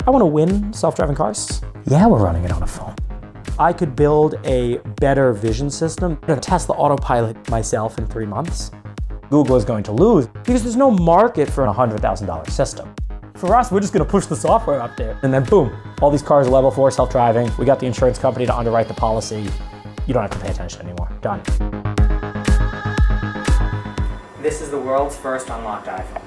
I want to win self-driving cars. Yeah, we're running it on a phone. I could build a better vision system and test the autopilot myself in 3 months. Google is going to lose because there's no market for a $100,000 system. For us, we're just going to push the software up there, and then boom, all these cars are level 4 self-driving. We got the insurance company to underwrite the policy. You don't have to pay attention anymore. Done. This is the world's first unlocked iPhone.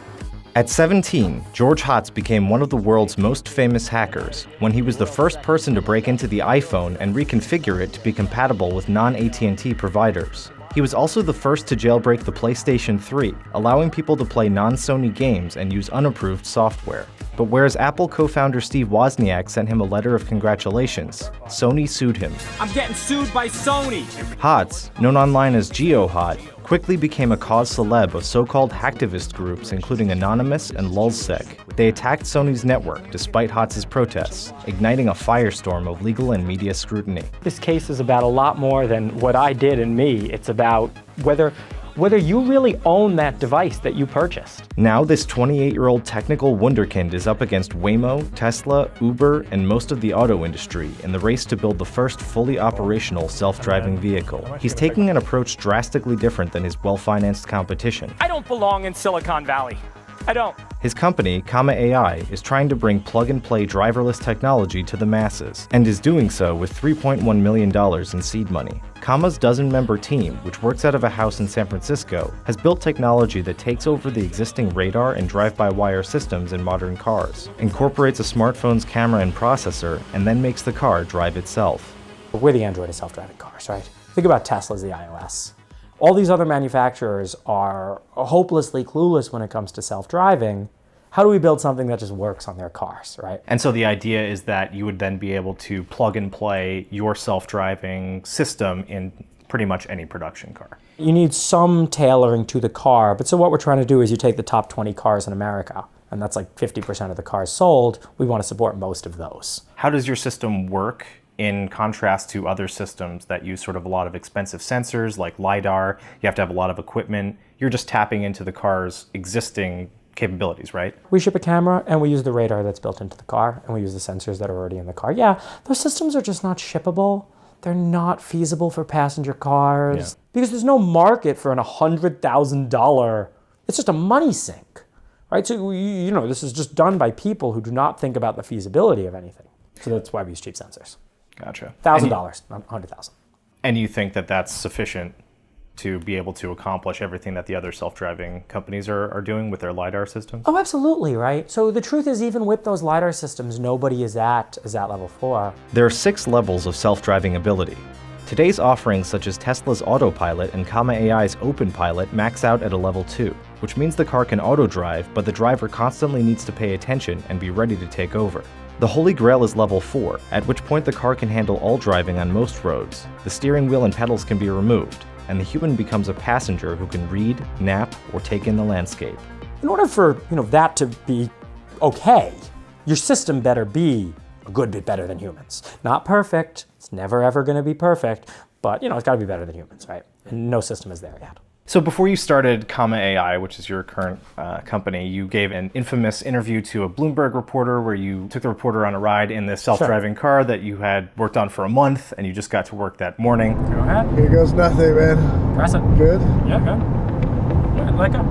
At 17, George Hotz became one of the world's most famous hackers when he was the first person to break into the iPhone and reconfigure it to be compatible with non-AT&T providers. He was also the first to jailbreak the PlayStation 3, allowing people to play non-Sony games and use unapproved software. But whereas Apple co-founder Steve Wozniak sent him a letter of congratulations, Sony sued him. I'm getting sued by Sony! Hotz, known online as GeoHot, quickly became a cause celeb of so-called hacktivist groups including Anonymous and Lulzsec. They attacked Sony's network despite Hotz's protests, igniting a firestorm of legal and media scrutiny. This case is about a lot more than what I did and me. It's about whether you really own that device that you purchased. Now this 28-year-old technical wunderkind is up against Waymo, Tesla, Uber, and most of the auto industry in the race to build the first fully operational self-driving vehicle. He's taking an approach drastically different than his well-financed competition. I don't belong in Silicon Valley. I don't. His company, Comma AI, is trying to bring plug-and-play driverless technology to the masses, and is doing so with $3.1 million in seed money. Comma's dozen-member team, which works out of a house in San Francisco, has built technology that takes over the existing radar and drive-by-wire systems in modern cars, incorporates a smartphone's camera and processor, and then makes the car drive itself. We're the Android of self-driving cars, right? Think about Tesla as the iOS. All these other manufacturers are hopelessly clueless when it comes to self-driving. How do we build something that just works on their cars, right? And so the idea is that you would then be able to plug and play your self-driving system in pretty much any production car. You need some tailoring to the car, but so what we're trying to do is you take the top 20 cars in America, and that's like 50% of the cars sold. We want to support most of those. How does your system work in contrast to other systems that use sort of a lot of expensive sensors like LiDAR? You have to have a lot of equipment. You're just tapping into the car's existing capabilities, right? We ship a camera and we use the radar that's built into the car, and we use the sensors that are already in the car. Yeah, those systems are just not shippable. They're not feasible for passenger cars because there's no market for an $100,000. It's just a money sink, right? So, you know, this is just done by people who do not think about the feasibility of anything. So that's why we use cheap sensors. Gotcha. $1,000, not $100,000. And you think that that's sufficient to be able to accomplish everything that the other self-driving companies are doing with their LiDAR systems? Oh, absolutely, right? So the truth is, even with those LiDAR systems, nobody is at level 4. There are 6 levels of self-driving ability. Today's offerings such as Tesla's Autopilot and Comma AI's OpenPilot max out at a level 2, which means the car can auto-drive, but the driver constantly needs to pay attention and be ready to take over. The Holy Grail is level 4, at which point the car can handle all driving on most roads, the steering wheel and pedals can be removed, and the human becomes a passenger who can read, nap, or take in the landscape. In order for that to be okay, your system better be a good bit better than humans. Not perfect, it's never ever gonna be perfect, but it's gotta be better than humans, right? And no system is there yet. So before you started Comma AI, which is your current company, you gave an infamous interview to a Bloomberg reporter where you took the reporter on a ride in this self-driving car that you had worked on for a month and you just got to work that morning. Go ahead. Here goes nothing, man. Press it. Good? Yeah, good. Yeah, let go.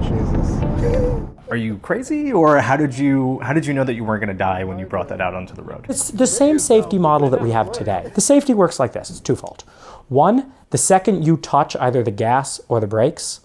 Jesus. Are you crazy, or how did you know that you weren't going to die when you brought that out onto the road? It's the same safety model that we have today. The safety works like this. It's twofold. One, the second you touch either the gas or the brakes,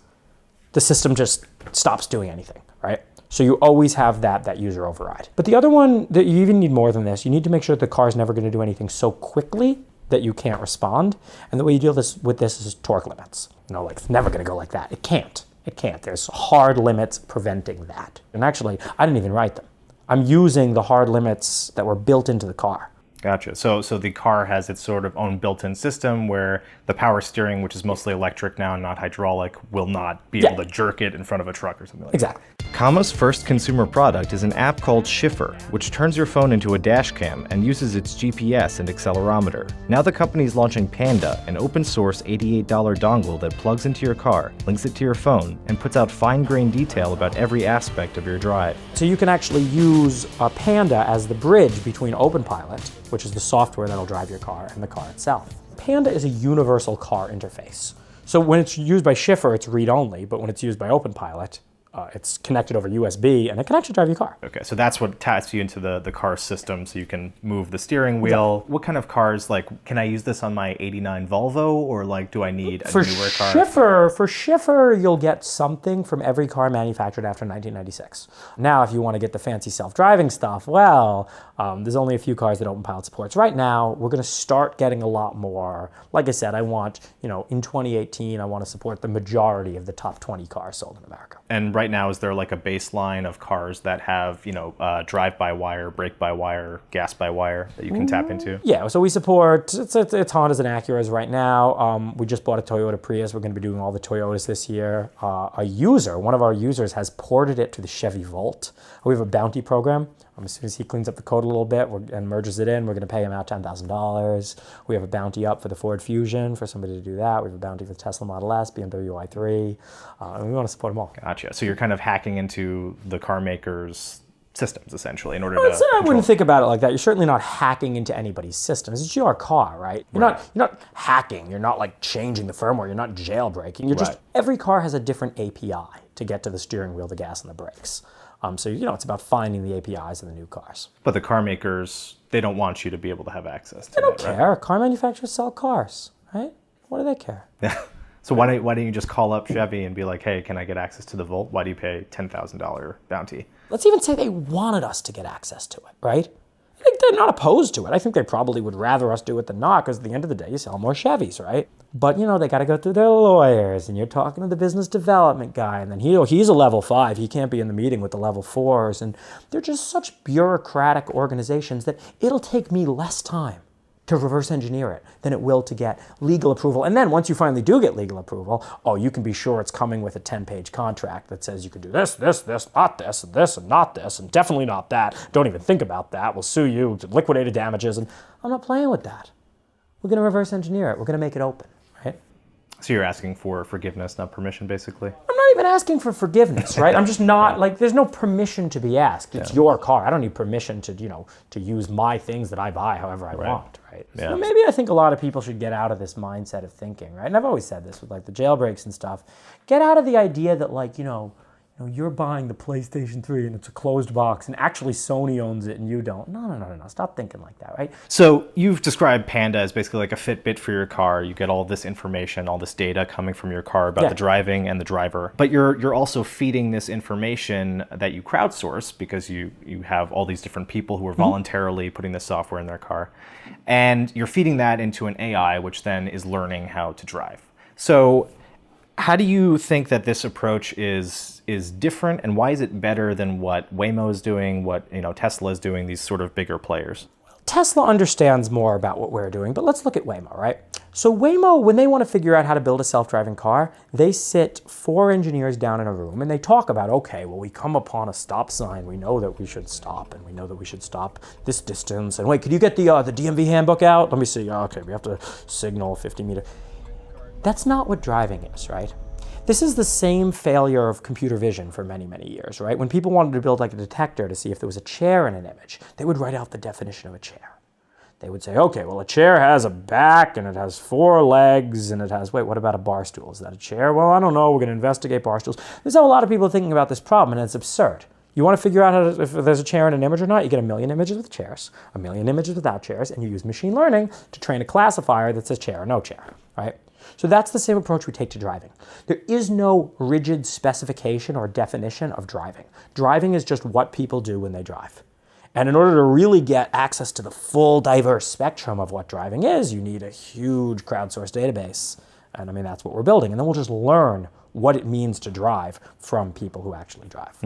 the system just stops doing anything, right? So you always have that user override. But the other one, that you even need more than this. You need to make sure that the car is never going to do anything so quickly that you can't respond. And the way you deal with this is torque limits. Like it's never going to go like that. It can't. It can't. There's hard limits preventing that. And actually, I didn't even write them. I'm using the hard limits that were built into the car. Gotcha. So the car has its sort of own built-in system where the power steering, which is mostly electric now and not hydraulic, will not be able to jerk it in front of a truck or something like Exactly. Comma's first consumer product is an app called Schiffer, which turns your phone into a dash cam and uses its GPS and accelerometer. Now the company is launching Panda, an open-source $88 dongle that plugs into your car, links it to your phone, and puts out fine-grained detail about every aspect of your drive. So you can actually use Panda as the bridge between OpenPilot, which is the software that'll drive your car, and the car itself. Panda is a universal car interface. So when it's used by Schiffer, it's read-only, but when it's used by OpenPilot, it's connected over USB, and it can actually drive your car. Okay, so that's what taps you into the car system, so you can move the steering wheel. What kind of cars, like, can I use this on my '89 Volvo, or like, do I need a newer car? For Schiffer, you'll get something from every car manufactured after 1996. Now, if you want to get the fancy self-driving stuff, well, there's only a few cars that OpenPilot supports. Right now, we're going to start getting a lot more. Like I said, I want, in 2018, I want to support the majority of the top 20 cars sold in America. And right now, is there like a baseline of cars that have, drive-by-wire, brake-by-wire, gas-by-wire that you can tap into? Yeah, so we support, it's Hondas and Acuras right now. We just bought a Toyota Prius. We're going to be doing all the Toyotas this year. One of our users has ported it to the Chevy Volt. We have a bounty program. As soon as he cleans up the code a little bit and merges it in, we're going to pay him out $10,000. We have a bounty up for the Ford Fusion for somebody to do that. We have a bounty for the Tesla Model S, BMW i3, and we want to support them all. Gotcha. So you're kind of hacking into the car makers' systems, essentially, in order to I wouldn't think about it like that. You're certainly not hacking into anybody's systems. It's your car, right? You're not hacking. You're not like changing the firmware. You're not jailbreaking. You're just, every car has a different API to get to the steering wheel, the gas, and the brakes. So, it's about finding the APIs in the new cars. But the car makers, they don't want you to be able to have access to They don't care. Right? Car manufacturers sell cars, right? What do they care? Yeah. So why don't you just call up Chevy and be like, hey, can I get access to the Volt? Why do you pay $10,000 bounty? Let's even say they wanted us to get access to it, right? I think they're not opposed to it. I think they probably would rather us do it than not, because at the end of the day, you sell more Chevys, right? But, they got to go through their lawyers, and you're talking to the business development guy, and then he's a level 5. He can't be in the meeting with the level 4s, and they're just such bureaucratic organizations that it'll take me less time to reverse engineer it than it will to get legal approval. And then once you finally do get legal approval, you can be sure it's coming with a 10-page contract that says you can do this, not this, and not this, and definitely not that. Don't even think about that. We'll sue you, liquidated damages, and I'm not playing with that. We're going to reverse engineer it. We're going to make it open, right? So you're asking for forgiveness, not permission, basically? I'm not even asking for forgiveness, right? I'm just not, there's no permission to be asked. It's your car. I don't need permission to, to use my things that I buy however I want, right? Yeah. So maybe I think a lot of people should get out of this mindset of thinking, right? And I've always said this with, the jailbreaks and stuff. Get out of the idea that, you're buying the PlayStation 3 and it's a closed box and actually Sony owns it and you don't. No. Stop thinking like that, right? So you've described Panda as basically like a Fitbit for your car. You get all this information, all this data coming from your car about the driving and the driver. But you're also feeding this information that you crowdsource, because you have all these different people who are voluntarily putting this software in their car. And you're feeding that into an AI, which then is learning how to drive. So how do you think that this approach is different, and why is it better than what Waymo is doing, what Tesla is doing, these sort of bigger players? Tesla understands more about what we're doing, but let's look at Waymo, right? So Waymo, when they want to figure out how to build a self-driving car, they sit 4 engineers down in a room and they talk about, okay, well, we come upon a stop sign, we know that we should stop, and we know that we should stop this distance, and wait, could you get the DMV handbook out? Let me see. Okay, we have to signal 50 meters. That's not what driving is, right? This is the same failure of computer vision for many, many years, right? When people wanted to build a detector to see if there was a chair in an image, they would write out the definition of a chair. They would say, okay, well, a chair has a back and it has 4 legs and it has, wait, what about a bar stool? Is that a chair? Well, I don't know. We're going to investigate bar stools. There's how a lot of people are thinking about this problem, and it's absurd. You want to figure out if there's a chair in an image or not, you get 1 million images with chairs, 1 million images without chairs, and you use machine learning to train a classifier that says chair or no chair, right? So that's the same approach we take to driving. There is no rigid specification or definition of driving. Driving is just what people do when they drive. And in order to really get access to the full diverse spectrum of what driving is, you need a huge crowdsourced database. And that's what we're building. And then we'll just learn what it means to drive from people who actually drive.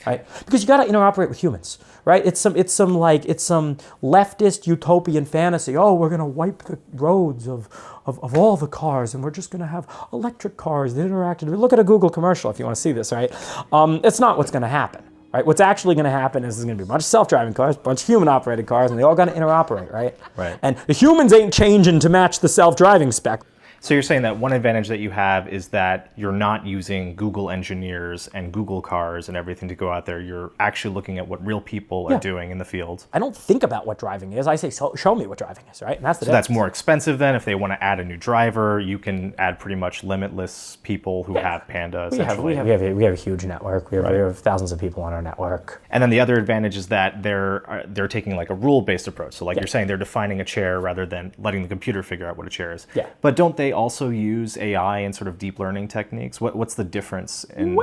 right? Because you got to interoperate with humans, right? It's some leftist utopian fantasy. Oh, we're going to wipe the roads of all the cars, and we're just going to have electric cars that interact. Look at a Google commercial if you want to see this, right? It's not what's going to happen. Right? What's actually going to happen is there's going to be a bunch of self-driving cars, a bunch of human-operated cars, and they all got to interoperate, right? Right. And the humans ain't changing to match the self-driving spec. So you're saying that one advantage that you have is that you're not using Google engineers and Google cars and everything to go out there. You're actually looking at what real people are doing in the field. I don't think about what driving is. I say, show me what driving is, right? And that's the So that's more expensive then. If they want to add a new driver, you can add pretty much limitless people who have Panda, essentially. We have a huge network. We have thousands of people on our network. And then the other advantage is that they're taking like a rule-based approach. So like you're saying, they're defining a chair rather than letting the computer figure out what a chair is. Yeah. But don't they also use AI and sort of deep learning techniques? What's the difference in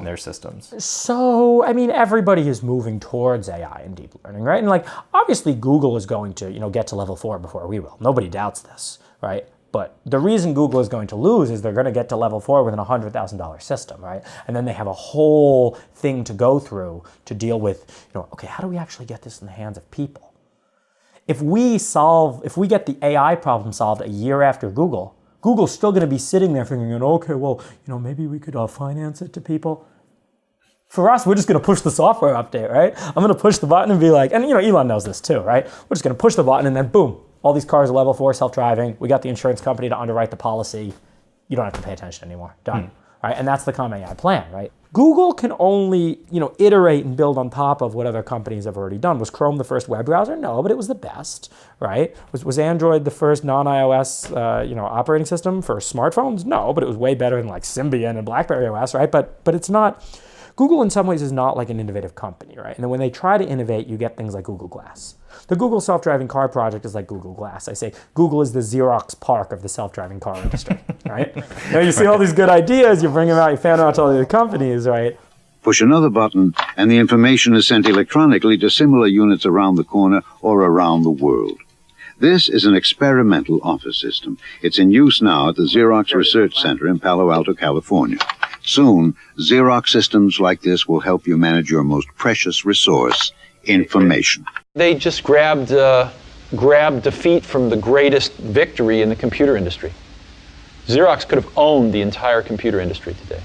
their systems? So, I mean, everybody is moving towards AI and deep learning, right? And like, obviously Google is going to, get to level 4 before we will. Nobody doubts this, right? But the reason Google is going to lose is they're going to get to level 4 with an $100,000 system, right? And then they have a whole thing to go through to deal with, okay, how do we actually get this in the hands of people? If we get the AI problem solved a year after Google's still going to be sitting there thinking, okay, well, maybe we could finance it to people. For us, we're just going to push the software update, right? I'm going to push the button and be like, and Elon knows this too, right? We're just going to push the button and then boom, all these cars are level 4 self-driving. We got the insurance company to underwrite the policy. You don't have to pay attention anymore. Done. Right? And that's the common AI plan, right? Google can only, iterate and build on top of what other companies have already done. Was Chrome the first web browser? No, but it was the best, right? Was Android the first non-iOS, operating system for smartphones? No, but it was way better than like Symbian and BlackBerry OS, right? But it's not. Google in some ways is not like an innovative company, right? And then when they try to innovate, you get things like Google Glass. The Google self-driving car project is like Google Glass. I say Google is the Xerox PARC of the self-driving car industry, right? You see all these good ideas, you bring them out, you fan out to all these companies, right? Push another button, and the information is sent electronically to similar units around the corner or around the world. This is an experimental office system. It's in use now at the Xerox Research Center in Palo Alto, California. Soon, Xerox systems like this will help you manage your most precious resource, information. They just grabbed defeat from the greatest victory in the computer industry. Xerox could have owned the entire computer industry today.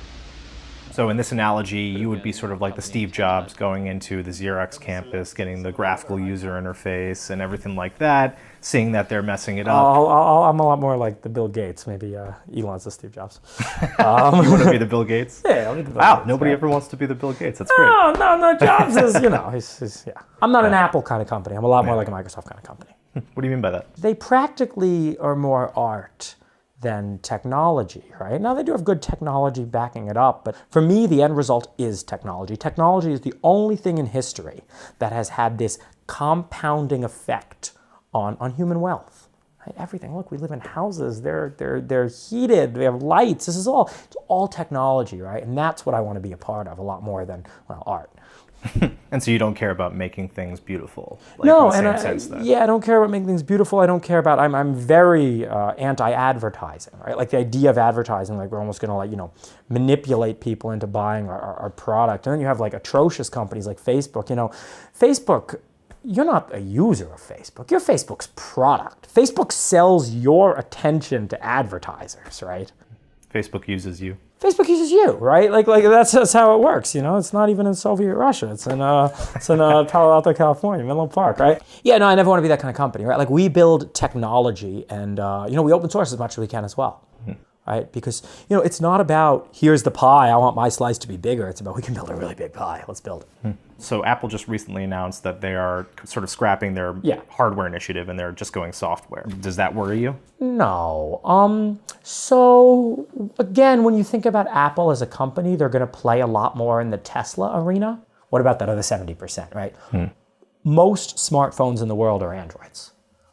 So in this analogy, you would be sort of like the Steve Jobs going into the Xerox campus, getting the graphical user interface and everything like that, seeing that they're messing it up. I'm a lot more like the Bill Gates. Maybe Elon's the Steve Jobs. You want to be the Bill Gates? Yeah, I'll be the Bill Wow, Gates. nobody ever wants to be the Bill Gates. That's great. No, Jobs is, he's yeah. I'm not an Apple kind of company. I'm a lot more like a Microsoft kind of company. What do you mean by that? They practically are more art than technology, right? Now, they do have good technology backing it up, but for me, the end result is technology. Technology is the only thing in history that has had this compounding effect on human wealth. Right? Everything. Look, we live in houses. They're heated. We have lights. It's all technology, right? And that's what I want to be a part of a lot more than, art. And so you don't care about making things beautiful? Like No, in the and same sense, then. I don't care about making things beautiful. I don't care about, I'm very anti-advertising, right? Like the idea of advertising, like we're almost going to manipulate people into buying our product. And then you have like atrocious companies like Facebook. Facebook, you're not a user of Facebook. You're Facebook's product. Facebook sells your attention to advertisers, right? Facebook uses you. Facebook uses you, right? Like that's how it works. It's not even in Soviet Russia. It's in Palo Alto, California, Menlo Park, right? Yeah, no, I never want to be that kind of company, right? Like we build technology, and we open source as much as we can as well, right? Because it's not about here's the pie. I want my slice to be bigger. It's about we can build a really big pie. Let's build it. So Apple just recently announced that they are sort of scrapping their hardware initiative and they're just going software. Does that worry you? No. So again, when you think about Apple as a company, they're going to play a lot more in the Tesla arena. What about that other 70%, right? Most smartphones in the world are Androids.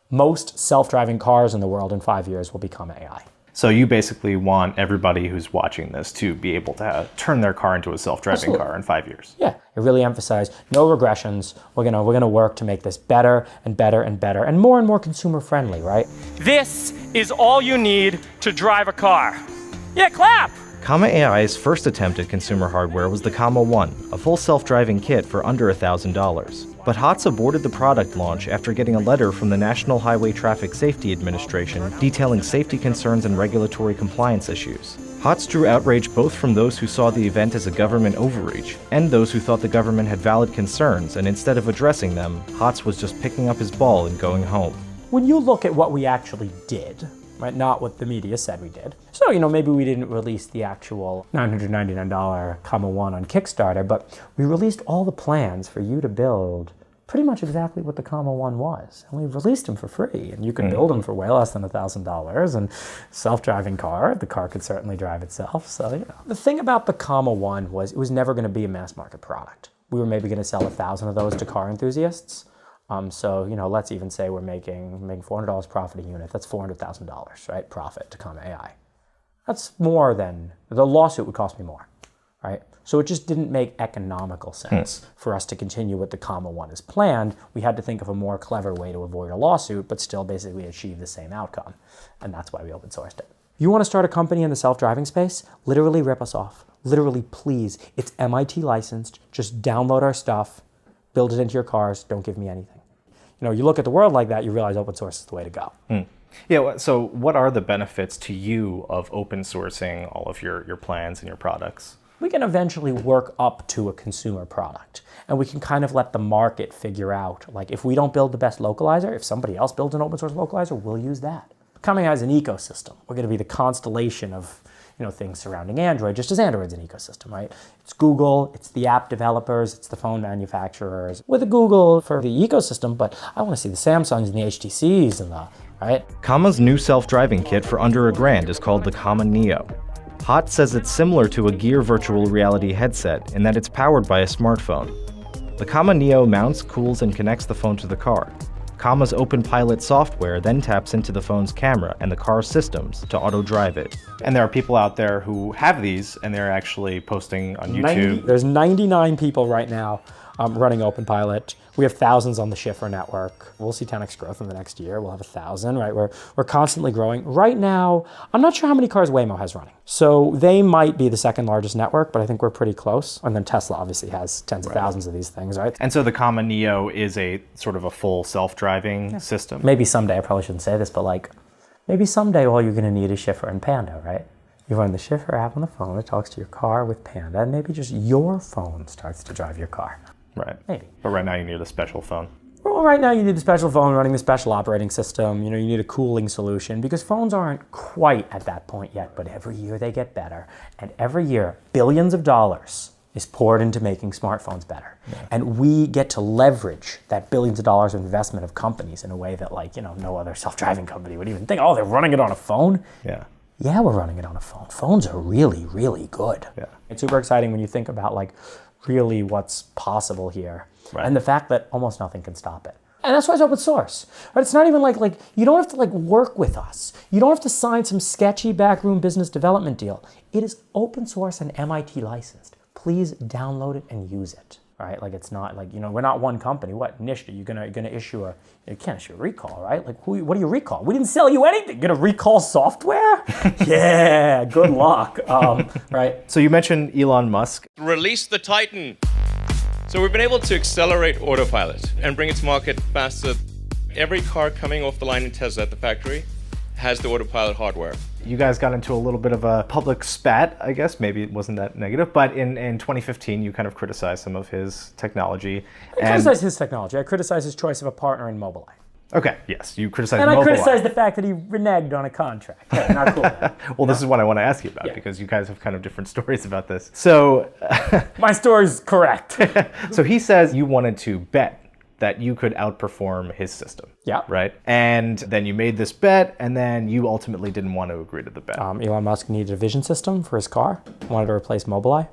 Most self-driving cars in the world in 5 years will become AI. So you basically want everybody who's watching this to be able to turn their car into a self-driving car in 5 years. Yeah, I really emphasize no regressions. We're gonna work to make this better and better and better and more consumer friendly, right? This is all you need to drive a car. Yeah, clap. Comma AI's first attempt at consumer hardware was the Comma 1, a full self-driving kit for under $1,000. But Hotz aborted the product launch after getting a letter from the National Highway Traffic Safety Administration detailing safety concerns and regulatory compliance issues. Hotz drew outrage both from those who saw the event as a government overreach and those who thought the government had valid concerns, and instead of addressing them, Hotz was just picking up his ball and going home. When you look at what we actually did, right, not what the media said we did. So, maybe we didn't release the actual $999 Comma 1 on Kickstarter, but we released all the plans for you to build pretty much exactly what the Comma 1 was. And we released them for free, and you could build them for way less than $1,000, and self-driving car, the car could certainly drive itself, so, The thing about the Comma 1 was it was never going to be a mass market product. We were maybe going to sell 1,000 of those to car enthusiasts. So, let's even say we're making $400 profit a unit. That's $400,000, right? Profit to Comma AI. That's more than, the lawsuit would cost me more, right? So it just didn't make economical sense for us to continue with the Comma 1 as planned. We had to think of a more clever way to avoid a lawsuit, but still basically achieve the same outcome. And that's why we open sourced it. You want to start a company in the self-driving space? Literally rip us off. Literally, please. It's MIT licensed. Just download our stuff, build it into your cars, don't give me anything. You look at the world like that, you realize open source is the way to go. Yeah, so what are the benefits to you of open sourcing all of your plans and your products? We can eventually work up to a consumer product, and we can kind of let the market figure out, like, if we don't build the best localizer, if somebody else builds an open source localizer, we'll use that. Coming as an ecosystem, we're going to be the constellation of things surrounding Android, just as Android's an ecosystem, right? It's Google, it's the app developers, it's the phone manufacturers. With a Google for the ecosystem, but I want to see the Samsungs and the HTCs and the, right? Comma's new self-driving kit for under $1,000 is called the Comma Neo. Hotz says it's similar to a Gear virtual reality headset in that it's powered by a smartphone. The Comma Neo mounts, cools, and connects the phone to the car. Comma's OpenPilot software then taps into the phone's camera and the car's systems to auto-drive it. And there are people out there who have these, and they're actually posting on YouTube. There's 99 people right now running OpenPilot. We have thousands on the Schiffer network. We'll see 10x growth in the next year. We'll have 1,000, right? We're constantly growing. Right now, I'm not sure how many cars Waymo has running. So they might be the second largest network, but I think we're pretty close. And then Tesla obviously has tens of thousands of these things, right? And so the Comma Neo is a sort of a full self-driving system? Maybe someday, I probably shouldn't say this, but maybe someday all you're gonna need is Schiffer and Panda, right? You run the Schiffer app on the phone, it talks to your car with Panda, and maybe just your phone starts to drive your car. Right. Maybe. But right now you need a special phone. Well, right now you need the special phone running the special operating system. You need a cooling solution because phones aren't quite at that point yet, but every year they get better. And every year, billions of dollars is poured into making smartphones better. Yeah. And we get to leverage that billions of dollars of investment of companies in a way that no other self-driving company would even think, oh, they're running it on a phone? Yeah. Yeah, we're running it on a phone. Phones are really, really good. Yeah. It's super exciting when you think about really what's possible here. Right. And the fact that almost nothing can stop it. And that's why it's open source. Right? It's not even like you don't have to work with us. You don't have to sign some sketchy backroom business development deal. It is open source and MIT licensed. Please download it and use it. Right? It's not we're not one company. What niche are you gonna issue you can't issue a recall, right? What do you recall? We didn't sell you anything. You're gonna recall software? Yeah, good luck. Right. So you mentioned Elon Musk. Release the Titan. So we've been able to accelerate autopilot and bring it to market faster. Every car coming off the line in Tesla at the factory has the autopilot hardware. You guys got into a little bit of a public spat, I guess. Maybe it wasn't that negative, but in 2015, you kind of criticized some of his technology. I criticized his technology. I criticized his choice of a partner in Mobileye. Okay, yes, you criticized Mobileye. And I criticized the fact that he reneged on a contract. Yeah, not cool. Well, this is what I want to ask you about, because you guys have kind of different stories about this. So my story's correct. So he says you wanted to bet that you could outperform his system. Yeah. Right? And then you made this bet, and then you ultimately didn't want to agree to the bet. Elon Musk needed a vision system for his car, wanted to replace Mobileye.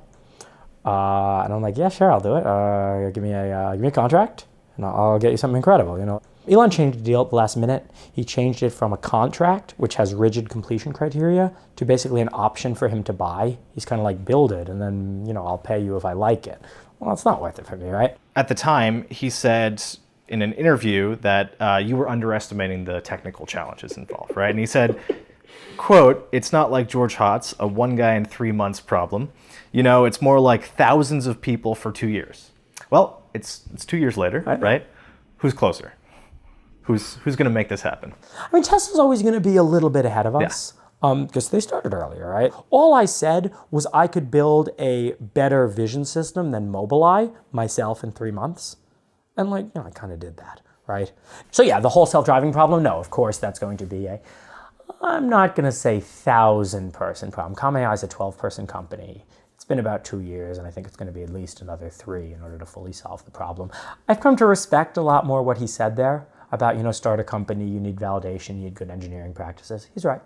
And I'm like, yeah, sure, I'll do it. Give me a contract, and I'll get you something incredible, Elon changed the deal at the last minute. He changed it from a contract, which has rigid completion criteria, to basically an option for him to buy. He's kind of build it, and then, I'll pay you if I like it. Well, it's not worth it for me, right? At the time, he said in an interview that you were underestimating the technical challenges involved, right? And he said, quote, "It's not like George Hotz, a one guy in 3 months problem. You know, it's more like thousands of people for 2 years." Well, it's 2 years later, right? Who's closer? Who's going to make this happen? I mean, Tesla's always going to be a little bit ahead of us. Because they started earlier, right? All I said was I could build a better vision system than Mobileye myself in 3 months. And like, I kind of did that, right? So yeah, the whole self-driving problem, no, of course that's going to be I'm not going to say 1,000-person problem. ComAI is a 12-person company. It's been about 2 years, and I think it's going to be at least another 3 in order to fully solve the problem. I've come to respect a lot more what he said there about, start a company, you need validation, you need good engineering practices. He's right.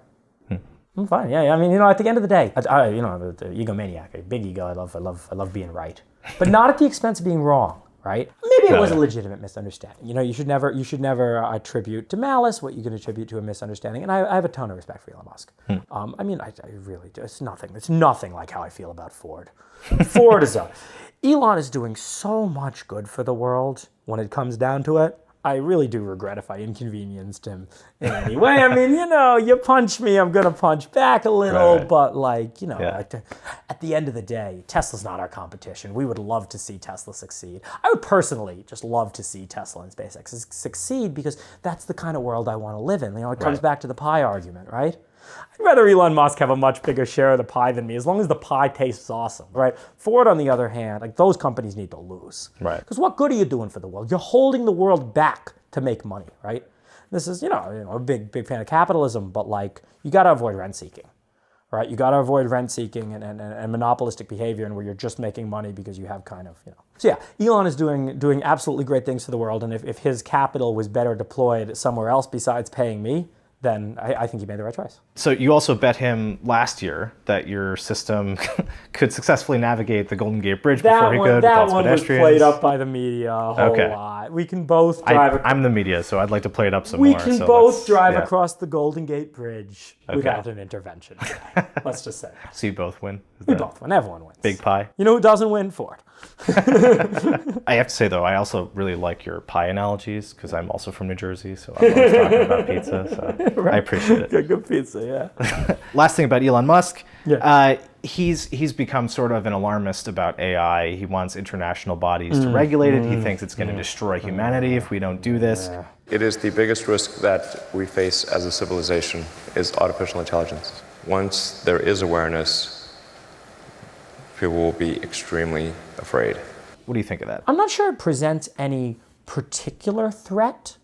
I'm fine. Yeah. I mean, at the end of the day, the egomaniac, a big ego. I love being right, but not at the expense of being wrong. Right? Maybe it was a legitimate misunderstanding. You should never attribute to malice what you can attribute to a misunderstanding. And I have a ton of respect for Elon Musk. I mean, I really do. It's nothing like how I feel about Ford. Ford is Elon is doing so much good for the world when it comes down to it. I really do regret if I inconvenienced him in any way. I mean, you punch me, I'm going to punch back a little, right. But at the end of the day, Tesla's not our competition. We would love to see Tesla succeed. I would personally just love to see Tesla and SpaceX succeed because that's the kind of world I want to live in. It comes back to the pie argument, right? I'd rather Elon Musk have a much bigger share of the pie than me, as long as the pie tastes awesome, right? Ford, on the other hand, those companies need to lose. Right. Because what good are you doing for the world? You're holding the world back to make money, right? This is, a big fan of capitalism, but you got to avoid rent-seeking, right? You got to avoid rent-seeking and monopolistic behavior and where you're just making money because you have So yeah, Elon is doing absolutely great things for the world, and if his capital was better deployed somewhere else besides paying me, then I think he made the right choice. So you also bet him last year that your system could successfully navigate the Golden Gate Bridge before he could without pedestrians. That one was played up by the media a whole lot. We can both drive... I'm the media, so I'd like to play it up some more. We can both drive across the Golden Gate Bridge without an intervention. Let's just say. So you both win? We both win. Everyone wins. Big pie? You know who doesn't win? Ford. I have to say, though, I also really like your pie analogies because I'm also from New Jersey, so I'm always talking about pizza, so I appreciate it. Good pizza, yeah. Last thing about Elon Musk, he's become sort of an alarmist about AI. He wants international bodies to regulate it. He thinks it's going to destroy humanity if we don't do this. It is the biggest risk that we face as a civilization is artificial intelligence. Once there is awareness, people will be extremely afraid. What do you think of that? I'm not sure it presents any particular threat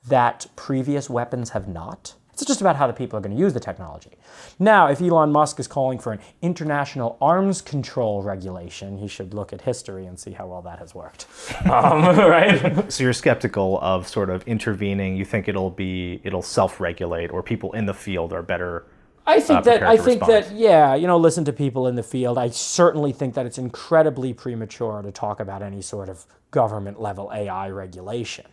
that previous weapons have not. It's just about how the people are going to use the technology. Now, if Elon Musk is calling for an international arms control regulation, he should look at history and see how well that has worked. Right? So you're skeptical of sort of intervening. You think it'll self-regulate, or people in the field are better. I think that listen to people in the field. I certainly think that it's incredibly premature to talk about any sort of government-level AI regulation.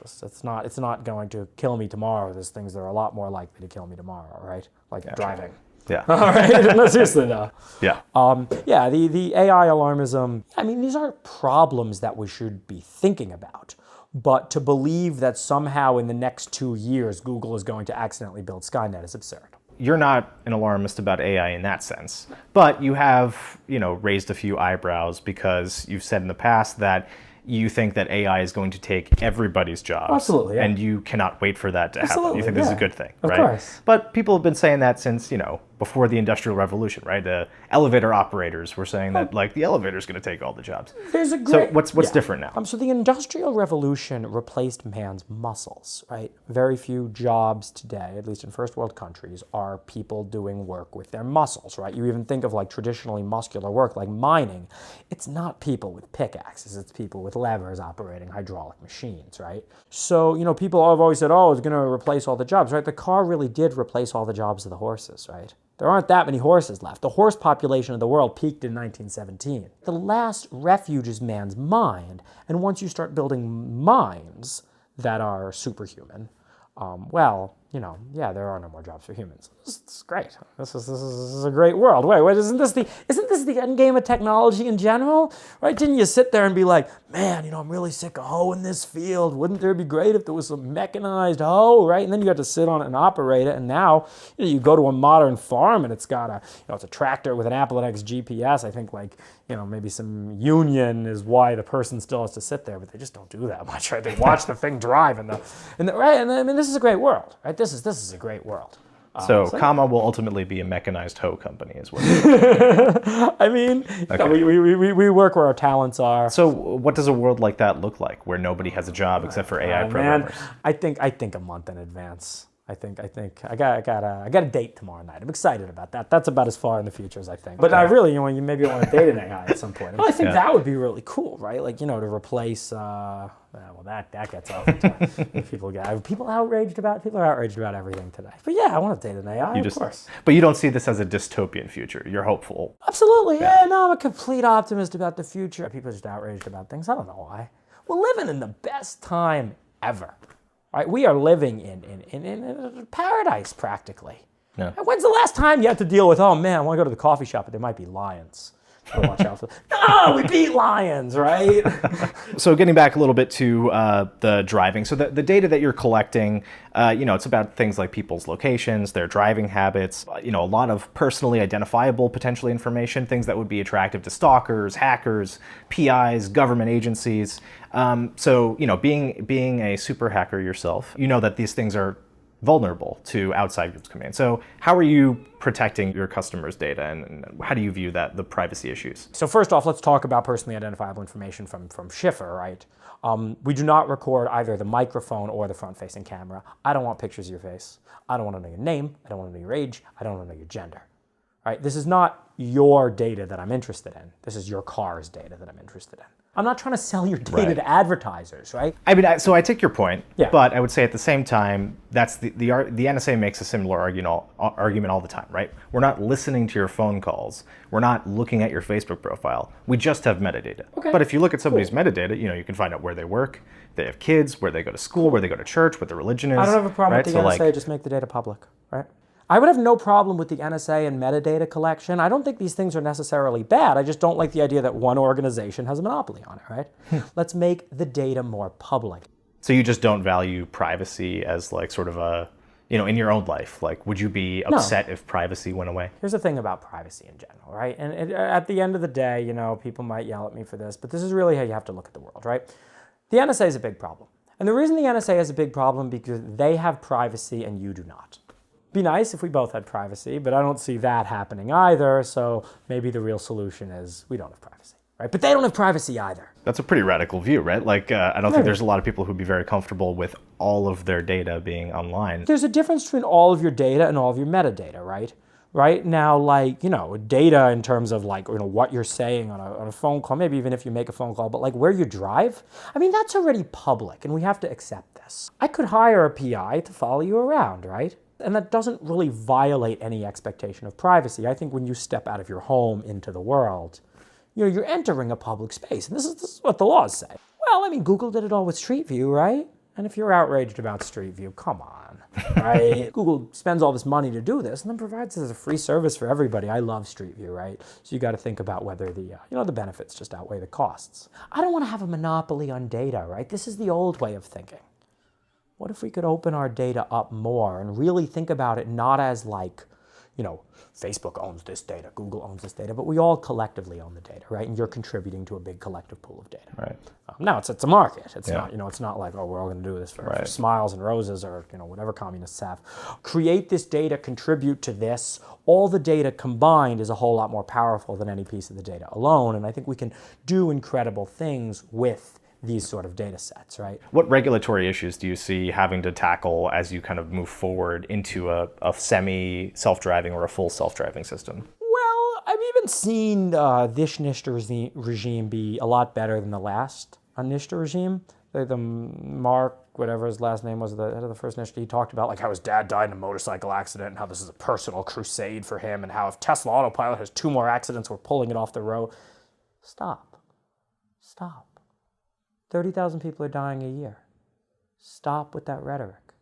It's not going to kill me tomorrow. There's things that are a lot more likely to kill me tomorrow, right? Like driving. Yeah. All right. No, seriously, though. Yeah. The AI alarmism. I mean, these aren't problems that we should be thinking about. But to believe that somehow in the next 2 years Google is going to accidentally build Skynet is absurd. You're not an alarmist about AI in that sense, but you have, raised a few eyebrows because you've said in the past that you think that AI is going to take everybody's jobs. Absolutely, yeah. And you cannot wait for that to happen. You think this is a good thing, right? Of course. But people have been saying that since, before the Industrial Revolution, right? The elevator operators were saying that, the elevator's going to take all the jobs. So what's different now? So the Industrial Revolution replaced man's muscles, right? Very few jobs today, at least in first world countries, are people doing work with their muscles, right? You even think of traditionally muscular work like mining. It's not people with pickaxes, it's people with levers operating hydraulic machines, right? So, people have always said, oh, it's going to replace all the jobs, right? The car really did replace all the jobs of the horses, right? There aren't that many horses left. The horse population of the world peaked in 1917. The last refuge is man's mind, and once you start building minds that are superhuman, you know, yeah, there are no more jobs for humans. This is great. This is a great world. Wait, isn't this the end game of technology in general? Right? Didn't you sit there and be like, man, you know, I'm really sick of hoeing this field. Wouldn't there be great if there was some mechanized hoe, right? And then you got to sit on it and operate it. And now, you know, you go to a modern farm and it's got a, you know, it's a tractor with an Applex GPS. I think, like, you know, maybe some union is why the person still has to sit there, but they just don't do that much, right? They watch the thing drive right? And I mean, this is a great world, right? This is a great world. So Comma will ultimately be a mechanized hoe company, is what. I mean, okay. we work where our talents are. So what does a world like that look like, where nobody has a job except for AI programmers? Man, I think a month in advance. I got a date tomorrow night. I'm excited about that. That's about as far in the future as I think. But I really, you know, you maybe want to date an AI at some point. Well, I think that would be really cool, right? Like, you know, to replace. Well, that gets off. People are outraged about everything today. But yeah, I want to date an AI, of course. But you don't see this as a dystopian future. You're hopeful. Absolutely. Yeah. No, I'm a complete optimist about the future. People are just outraged about things. I don't know why. We're living in the best time ever. Right? We are living in paradise, practically. Yeah. When's the last time you had to deal with, oh man, I want to go to the coffee shop, but there might be lions. Watch out for no, we beat lions, right? So getting back a little bit to the driving. So the data that you're collecting, you know, it's about things like people's locations, their driving habits, you know, a lot of personally identifiable, potentially information, things that would be attractive to stalkers, hackers, PIs, government agencies. So, you know, being a super hacker yourself, you know that these things are vulnerable to outside groups coming in. So how are you protecting your customers' data, and how do you view the privacy issues? So first off, let's talk about personally identifiable information from Schiffer, right? We do not record either the microphone or the front-facing camera. I don't want pictures of your face. I don't want to know your name. I don't want to know your age. I don't want to know your gender. Right? This is not your data that I'm interested in. This is your car's data that I'm interested in. I'm not trying to sell your data to advertisers, right? I mean, so I take your point, but I would say at the same time, that's the NSA makes a similar argument all the time, right? We're not listening to your phone calls. We're not looking at your Facebook profile. We just have metadata. Okay. But if you look at somebody's metadata, you know, you can find out where they work, they have kids, where they go to school, where they go to church, what their religion is. I don't have a problem with the NSA, just make the data public, right? I would have no problem with the NSA and metadata collection. I don't think these things are necessarily bad. I just don't like the idea that one organization has a monopoly on it, right? Let's make the data more public. So you just don't value privacy as like sort of a, you know, in your own life? Like, would you be upset if privacy went away? Here's the thing about privacy in general, right? And at the end of the day, you know, people might yell at me for this, but this is really how you have to look at the world, right? The NSA is a big problem. And the reason the NSA is a big problem because they have privacy and you do not. Be nice if we both had privacy, but I don't see that happening either, so maybe the real solution is we don't have privacy, right? But they don't have privacy either. That's a pretty radical view, right? Like, I don't think there's a lot of people who'd be very comfortable with all of their data being online. There's a difference between all of your data and all of your metadata, right? Right now, like, you know, data in terms of like, you know, what you're saying on a phone call, maybe even if you make a phone call, but like where you drive, I mean, that's already public and we have to accept this. I could hire a PI to follow you around, right? And that doesn't really violate any expectation of privacy. I think when you step out of your home into the world, you know, you're entering a public space. And this is what the laws say. Well, I mean, Google did it all with Street View, right? And if you're outraged about Street View, come on, right? Google spends all this money to do this and then provides it as a free service for everybody. I love Street View, right? So you got to think about whether the, you know, the benefits just outweigh the costs. I don't want to have a monopoly on data, right? This is the old way of thinking. What if we could open our data up more and really think about it not as like, you know, Facebook owns this data, Google owns this data, but we all collectively own the data, right? And you're contributing to a big collective pool of data. Right. Now it's a market. It's not, you know, it's not like, oh, we're all going to do this for smiles and roses or, you know, whatever communists have. Create this data, contribute to this. All the data combined is a whole lot more powerful than any piece of the data alone. And I think we can do incredible things with these sort of data sets, right? What regulatory issues do you see having to tackle as you kind of move forward into a semi-self-driving or a full self-driving system? Well, I've even seen this NIST regime be a lot better than the last NIST regime. The Mark, whatever his last name was, the head of the first NIST, he talked about like how his dad died in a motorcycle accident and how this is a personal crusade for him and how if Tesla Autopilot has 2 more accidents, we're pulling it off the road. Stop. Stop. 30,000 people are dying a year. Stop with that rhetoric,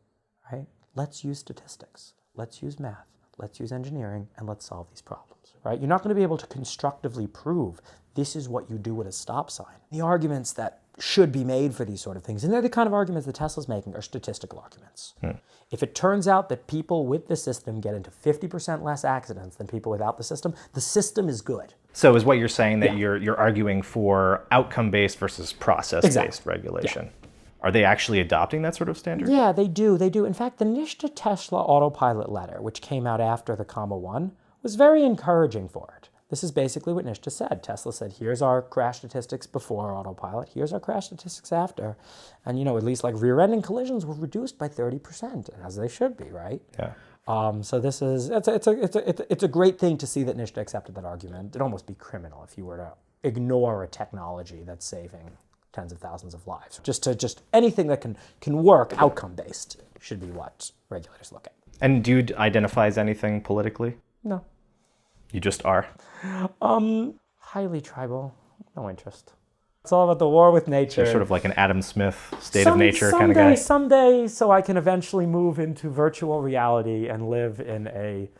right? let's use statistics, let's use math, let's use engineering, and let's solve these problems, right? You're not going to be able to constructively prove this is what you do at a stop sign. The arguments that should be made for these sort of things, and they're the kind of arguments that Tesla's making, are statistical arguments. If it turns out that people with the system get into 50% less accidents than people without the system is good. So is what you're saying that you're arguing for outcome-based versus process-based regulation? Yeah. Are they actually adopting that sort of standard? Yeah, they do. They do. In fact, the Nishta Tesla autopilot letter, which came out after the Comma 1, was very encouraging for it. This is basically what Nishta said. Tesla said, here's our crash statistics before autopilot, here's our crash statistics after. And, at least like rear-ending collisions were reduced by 30%, as they should be, right? Yeah. So this is, it's a great thing to see that Nishta accepted that argument. It'd almost be criminal if you were to ignore a technology that's saving tens of thousands of lives. Just anything that can work outcome-based should be what regulators look at. And do you identify as anything politically? No. You just are? Highly tribal, no interest. It's all about the war with nature. You're sort of like an Adam Smith state of nature kind of guy? Someday, so I can eventually move into virtual reality and live in a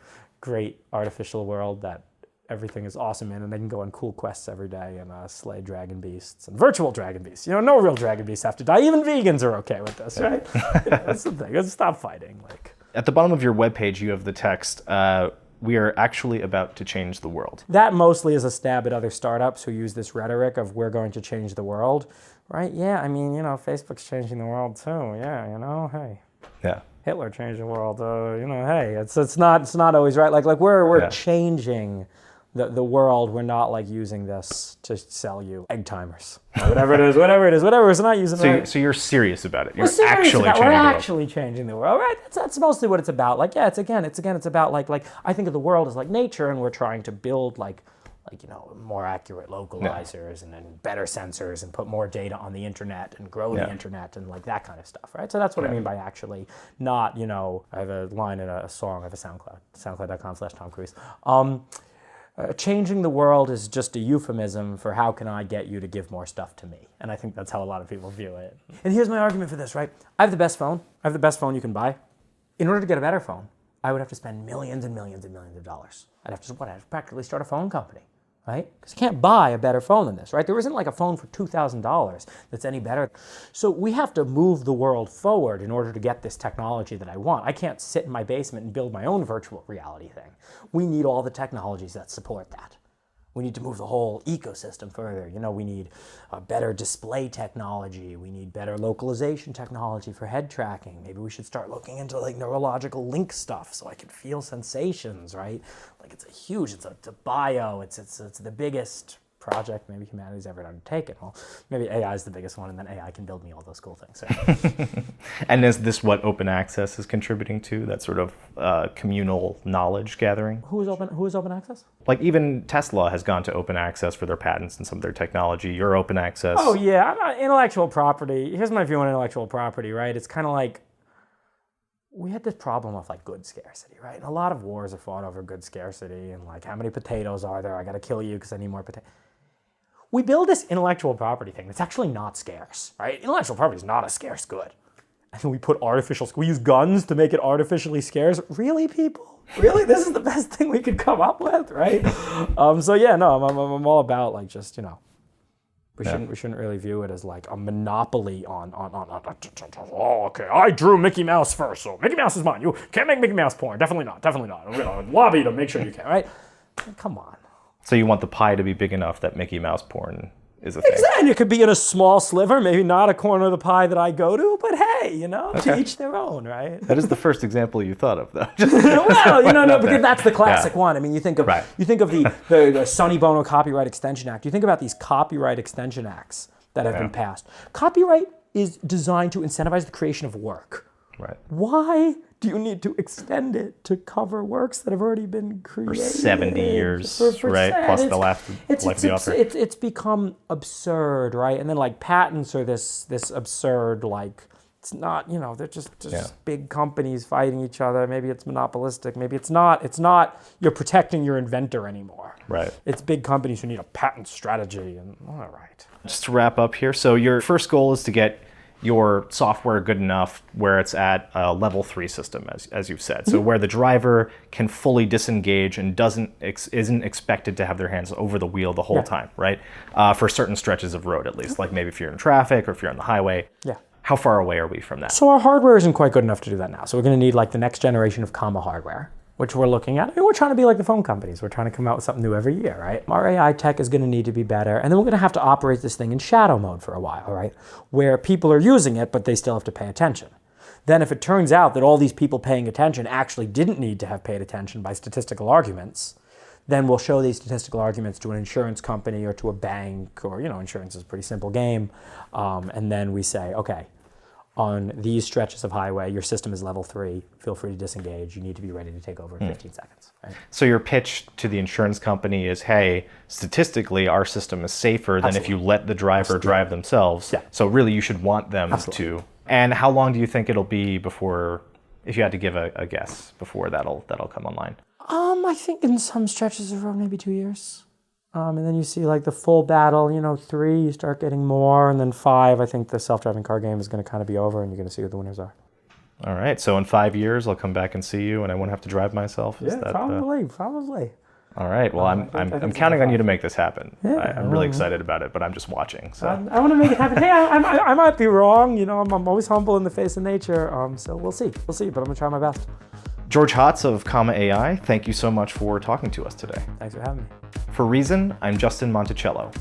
great artificial world that everything is awesome in, and they can go on cool quests every day and slay dragon beasts and virtual dragon beasts. No real dragon beasts have to die. Even vegans are okay with this, right? That's the thing. Let's stop fighting. At the bottom of your webpage, you have the text, we are actually about to change the world. That mostly is a stab at other startups who use this rhetoric of we're going to change the world, right? Yeah, I mean, Facebook's changing the world too. Yeah, hey. Yeah. Hitler changed the world. Hey, it's not always right. Like we're changing the world. We're not like using this to sell you egg timers, whatever it is. It's not using it. So you're serious about it. We're actually changing the world, right? That's mostly what it's about. Like, yeah, it's about like I think of the world as like nature, and we're trying to build like more accurate localizers and then better sensors and put more data on the internet and grow the internet and like that kind of stuff, right? So that's what I mean by actually not, I have a line in a song, I have a SoundCloud, soundcloud.com/Tom Cruise. Changing the world is just a euphemism for how can I get you to give more stuff to me. And I think that's how a lot of people view it. And here's my argument for this, right? I have the best phone. I have the best phone you can buy. In order to get a better phone, I would have to spend millions and millions and millions of dollars. I'd have to practically start a phone company, right? Because you can't buy a better phone than this, right? There isn't like a phone for $2,000 that's any better. So we have to move the world forward in order to get this technology that I want. I can't sit in my basement and build my own virtual reality thing. We need all the technologies that support that. We need to move the whole ecosystem further. We need a better display technology. We need better localization technology for head tracking. Maybe we should start looking into like neurological link stuff so I can feel sensations, right? Like it's a bio, it's the biggest project maybe humanity's ever undertaken. Well, maybe AI is the biggest one, and then AI can build me all those cool things. Right? And is this what open access is contributing to? That sort of communal knowledge gathering? Who is open access? Like even Tesla has gone to open access for their patents and some of their technology. You're open access. Oh yeah, intellectual property. Here's my view on intellectual property, right? It's kind of like we had this problem of like good scarcity, right? And a lot of wars are fought over good scarcity and like how many potatoes are there? I got to kill you because I need more potatoes. We build this intellectual property thing that's actually not scarce, right? Intellectual property is not a scarce good. And then we use guns to make it artificially scarce. Really, people? Really? This is the best thing we could come up with, right? So yeah, no, I'm all about like just, we shouldn't really view it as like a monopoly on oh, okay, I drew Mickey Mouse first, so Mickey Mouse is mine. You can't make Mickey Mouse porn. Definitely not. I'm gonna lobby to make sure you can, right? Come on. So you want the pie to be big enough that Mickey Mouse porn is a thing. Exactly. It could be in a small sliver, maybe not a corner of the pie that I go to, but hey, to each their own, right? That is the first example you thought of, though. Well, because that's the classic one. I mean, you think of the Sonny Bono Copyright Extension Act. You think about these copyright extension acts that have been passed. Copyright is designed to incentivize the creation of work. Right. Why do you need to extend it to cover works that have already been created? For 70 years, right? Plus the life of the author. It's become absurd, right? And then like patents are this absurd, like, it's not, they're just big companies fighting each other. Maybe it's monopolistic. Maybe it's not. It's not you're protecting your inventor anymore. Right. It's big companies who need a patent strategy. And all right. Just to wrap up here, so your first goal is to get your software good enough where it's at a level 3 system, as you've said. So where the driver can fully disengage and isn't expected to have their hands over the wheel the whole time, right? For certain stretches of road, at least, like maybe if you're in traffic or if you're on the highway. Yeah. How far away are we from that? So our hardware isn't quite good enough to do that now. So we're going to need like the next generation of comma hardware, which we're looking at. I mean, we're trying to be like the phone companies. We're trying to come out with something new every year, right? Our AI tech is going to need to be better. And then we're going to have to operate this thing in shadow mode for a while, right? Where people are using it, but they still have to pay attention. Then if it turns out that all these people paying attention actually didn't need to have paid attention by statistical arguments, then we'll show these statistical arguments to an insurance company or to a bank, or, you know, insurance is a pretty simple game. And then we say, okay, on these stretches of highway, your system is level 3. Feel free to disengage. You need to be ready to take over in 15 seconds. Right? So your pitch to the insurance company is, hey, statistically, our system is safer than if you let the driver drive themselves. Yeah. So really, you should want them to. And how long do you think it'll be before, if you had to give a guess, before that'll come online? I think in some stretches of road, maybe 2 years. And then you see like the full battle, you know, 3, you start getting more, and then 5, I think the self-driving car game is going to kind of be over and you're going to see who the winners are. All right, so in 5 years, I'll come back and see you and I won't have to drive myself? Is that, probably. All right, well, I'm counting on you to make this happen. Yeah, I'm really excited about it, but I'm just watching. So I want to make it happen. Hey, I might be wrong, you know, I'm always humble in the face of nature, so we'll see, but I'm going to try my best. George Hotz of Comma AI, thank you so much for talking to us today. Thanks for having me. For Reason, I'm Justin Monticello.